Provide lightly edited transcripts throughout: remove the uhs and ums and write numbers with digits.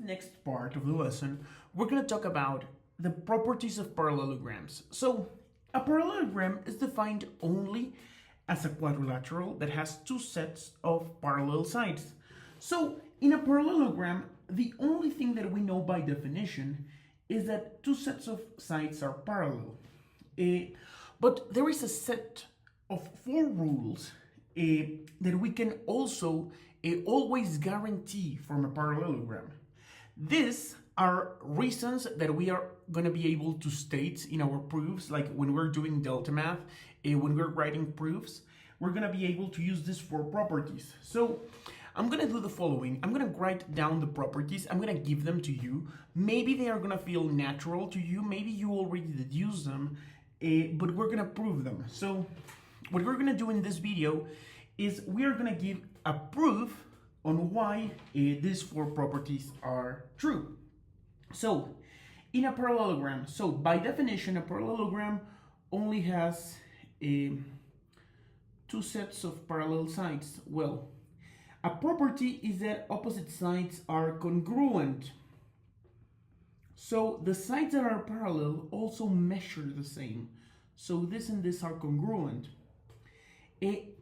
next part of the lesson, we're going to talk about the properties of parallelograms. So, a parallelogram is defined only as a quadrilateral that has two sets of parallel sides. So, in a parallelogram, the only thing that we know by definition is that two sets of sides are parallel. But there is a set of four rules that we can also always guarantee from a parallelogram. These are reasons that we are going to be able to state in our proofs, like when we're doing delta math, when we're writing proofs, we're going to be able to use these four properties. So I'm going to do the following. I'm going to write down the properties. I'm going to give them to you. Maybe they are going to feel natural to you. Maybe you already deduced them, but we're going to prove them. So what we're going to do in this video is we are going to give a proof on why these four properties are true. So in a parallelogram, so by definition, a parallelogram only has two sets of parallel sides. Well, a property is that opposite sides are congruent. So the sides that are parallel also measure the same. So this and this are congruent.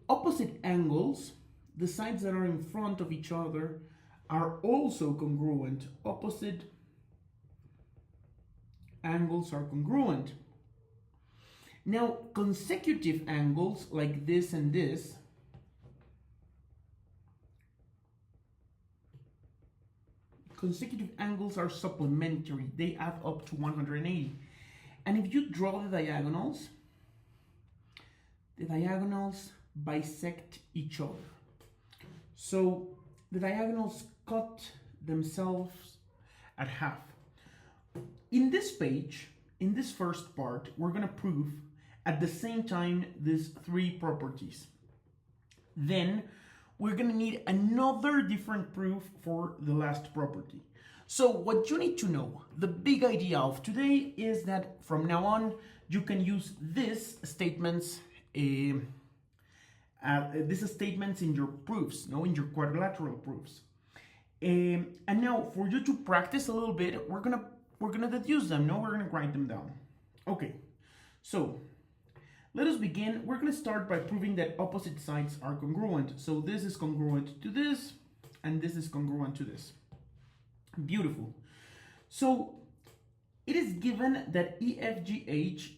Opposite angles, the sides that are in front of each other, are also congruent. Opposite angles are congruent. Now, consecutive angles like this and this consecutive angles are supplementary. They add up to 180. And if you draw the diagonals bisect each other. So the diagonals cut themselves at half. In this page, in this first part, we're going to prove at the same time these three properties. Then we're going to need another different proof for the last property. So what you need to know, the big idea of today is that from now on, you can use these statements in your proofs, in your quadrilateral proofs. And now for you to practice a little bit, we're gonna deduce them. We're gonna write them down. Okay, so let us begin. We're gonna start by proving that opposite sides are congruent. So this is congruent to this, and this is congruent to this. Beautiful. So it is given that EFGH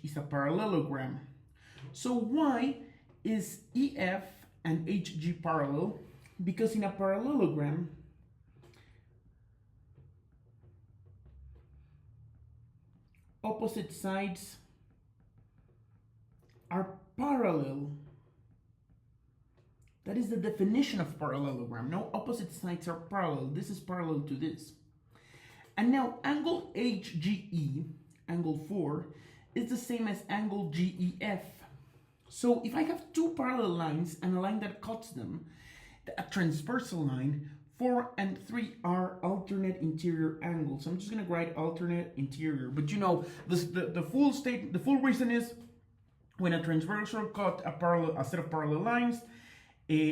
is a parallelogram. So why is EF and HG parallel? Because in a parallelogram, opposite sides are parallel. That is the definition of parallelogram. No, opposite sides are parallel. This is parallel to this. And now angle HGE, angle 4, is the same as angle GEF. So if I have two parallel lines and a line that cuts them, a transversal line, 4 and 3 are alternate interior angles. I'm just going to write alternate interior. But you know, the full reason is when a transversal cut a set of parallel lines,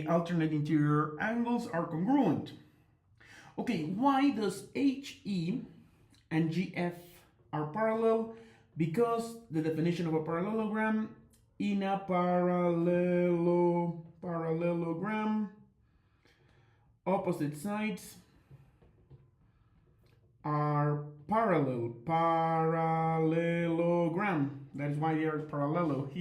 alternate interior angles are congruent. Okay, why does HE and GF are parallel? Because the definition of a parallelogram, in a parallelogram, opposite sides are parallel. Parallelogram. That is why they are parallel.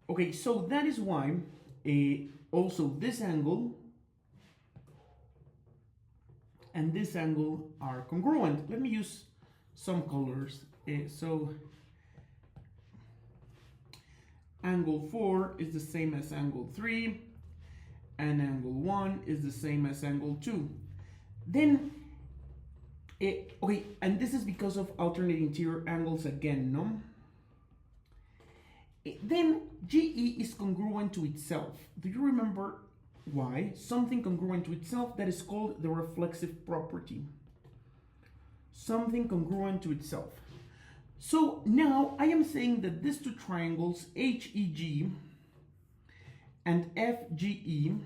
Okay, so that is why also this angle and this angle are congruent. Let me use some colors. So angle 4 is the same as angle 3, and angle 1 is the same as angle 2. Then, okay, and this is because of alternate interior angles again, no? Then GE is congruent to itself. Do you remember why? Something congruent to itself, that is called the reflexive property. Something congruent to itself. So now I am saying that these two triangles, HEG and FGE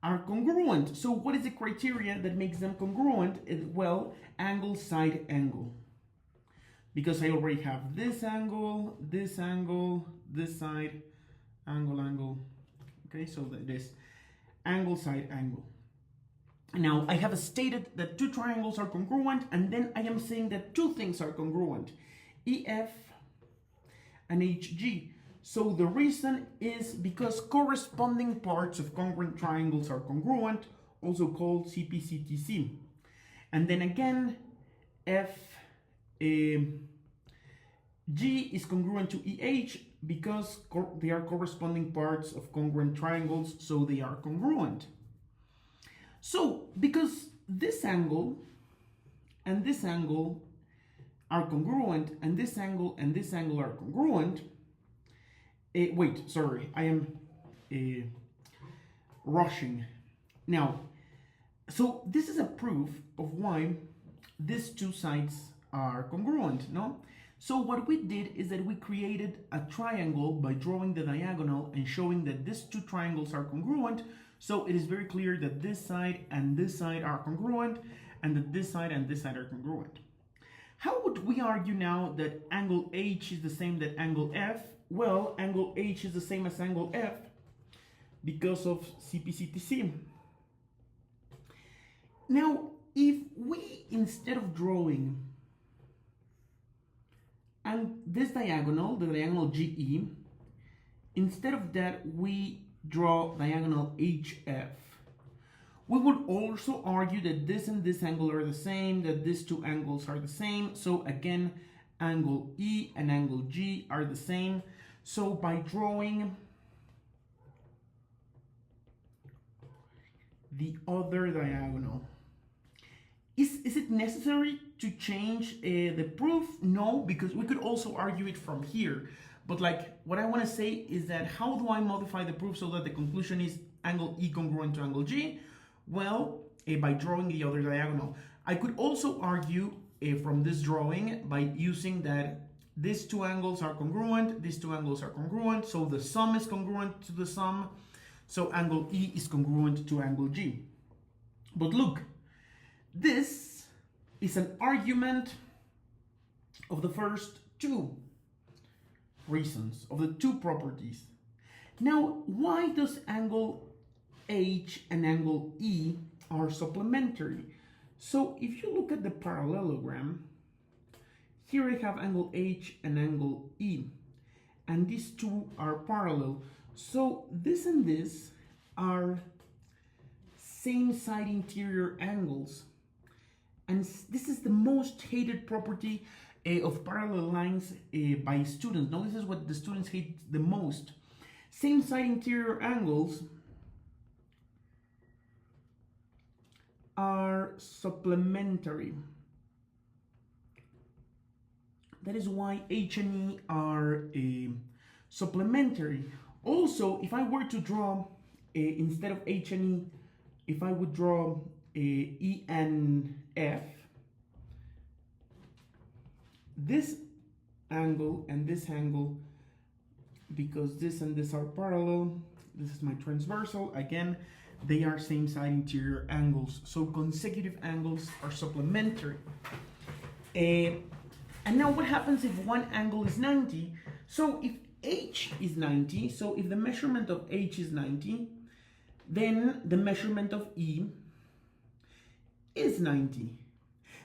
are congruent. So what is the criteria that makes them congruent? Well, angle, side angle. Because I already have this angle, this side, angle. Okay, so this angle, side angle. Now, I have stated that two triangles are congruent, and then I am saying that two things are congruent, EF and HG. So the reason is because corresponding parts of congruent triangles are congruent, also called CPCTC. And then again, G is congruent to EH because they are corresponding parts of congruent triangles, so they are congruent. So, because this angle and this angle are congruent, and this angle are congruent, wait, sorry, I am rushing. Now, so this is a proof of why these two sides are congruent, no? So what we did is that we created a triangle by drawing the diagonal and showing that these two triangles are congruent. So it is very clear that this side and this side are congruent, and that this side and this side are congruent. How would we argue now that angle H is the same as angle F? Well, angle H is the same as angle F because of CPCTC. Now, if we, instead of drawing and this diagonal, the diagonal GE, instead of that we draw diagonal HF, we would also argue that this and this angle are the same, that these two angles are the same. So again, angle E and angle G are the same. So by drawing the other diagonal, is it necessary to change the proof? No, because we could also argue it from here. But like what I want to say is that how do I modify the proof so that the conclusion is angle E congruent to angle G? Well, by drawing the other diagonal. I could also argue from this drawing by using that these two angles are congruent, these two angles are congruent, so the sum is congruent to the sum, so angle E is congruent to angle G. But look, this is an argument of the first two reasons, of the two properties. Now, why does angle H and angle E are supplementary? So if you look at the parallelogram, here I have angle H and angle E, and these two are parallel. So this and this are same side interior angles. And this is the most hated property of parallel lines by students. Now, this is what the students hate the most. Same side interior angles are supplementary. That is why H and E are supplementary. Also, if I were to draw, instead of H and E, if I would draw E and F, this angle and this angle, because this and this are parallel, this is my transversal, again, they are same side interior angles. So consecutive angles are supplementary. And now what happens if one angle is 90? So if H is 90, so if the measurement of H is 90, then the measurement of E is 90.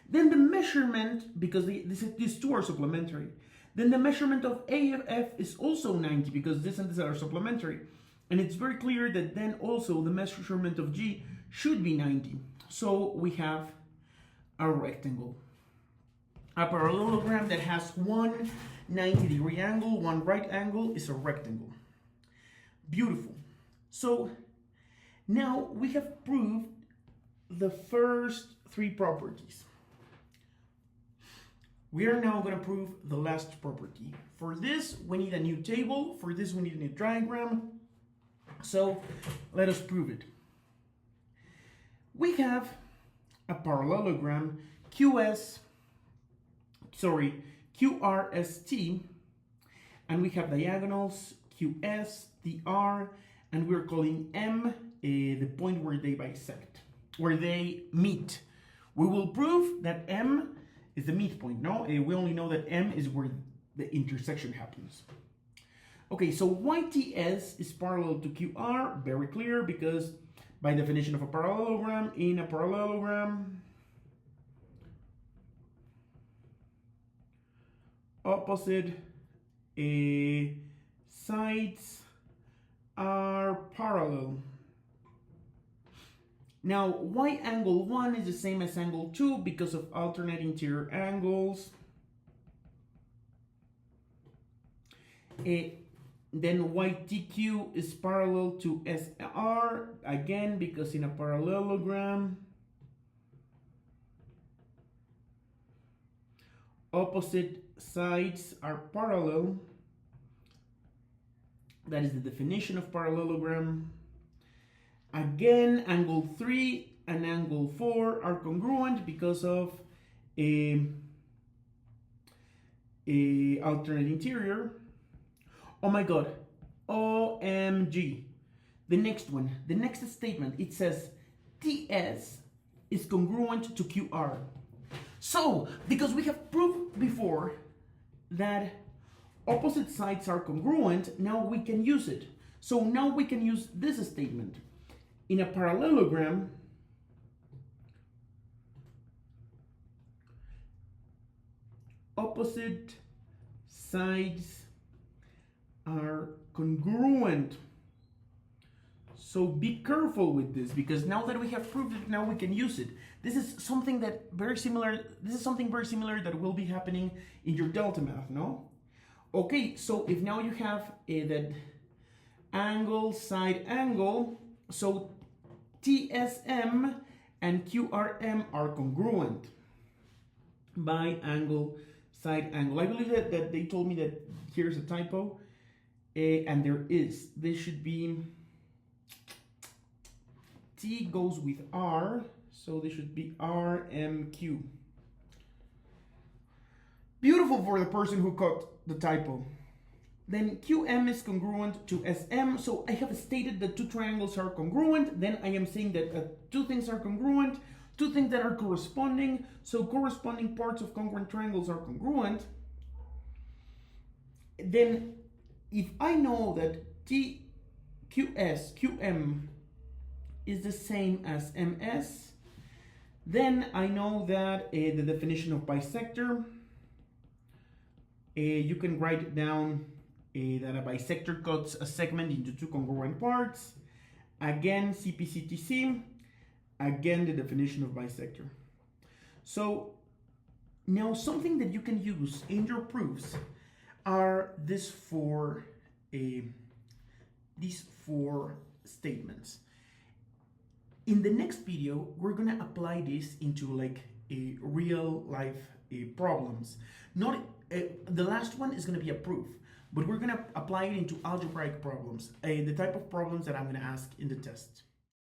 Then the measurement, because these two are supplementary, then the measurement of AF is also 90 because this and this are supplementary. And it's very clear that then also the measurement of G should be 90. So we have a rectangle. A parallelogram that has one 90-degree angle, one right angle is a rectangle. Beautiful. So now we have proved the first three properties. We are now going to prove the last property. For this, we need a new table. For this, we need a new diagram. So let us prove it. We have a parallelogram QRST, and we have diagonals QS, the R, and we're calling M the point where they bisect, where they meet. We will prove that M is the midpoint, no? We only know that M is where the intersection happens. Okay, so YTS is parallel to QR, very clear, because by definition of a parallelogram, in a parallelogram, opposite sides are parallel. Now, Y angle 1 is the same as angle 2 because of alternate interior angles. Then YTQ is parallel to SR, again, because in a parallelogram, opposite sides are parallel. That is the definition of parallelogram. Again, angle 3 and angle 4 are congruent because of a alternate interior. Oh my God, OMG. The next one, the next statement, it says TS is congruent to QR. So, because we have proved before that opposite sides are congruent, now we can use it. So now we can use this statement. In a parallelogram, opposite sides are congruent. So be careful with this, because now that we have proved it, now we can use it. This is something that very similar, that will be happening in your delta math, no? Okay, so if now you have that angle, side angle, so TSM and QRM are congruent by angle, side angle. I believe that they told me that here's a typo, and there is. This should be, T goes with R, so this should be RMQ. Beautiful for the person who caught the typo. Then QM is congruent to SM, so I have stated that two triangles are congruent. Then I am saying that two things are congruent, two things that are corresponding, so corresponding parts of congruent triangles are congruent. Then if I know that QM is the same as MS, then I know that the definition of bisector, you can write it down that a bisector cuts a segment into two congruent parts. Again, CPCTC, again the definition of bisector. So now something that you can use in your proofs are these four statements. In the next video, we're gonna apply this into like a real life problems. Not the last one is gonna be a proof, but we're gonna apply it into algebraic problems, the type of problems that I'm gonna ask in the test.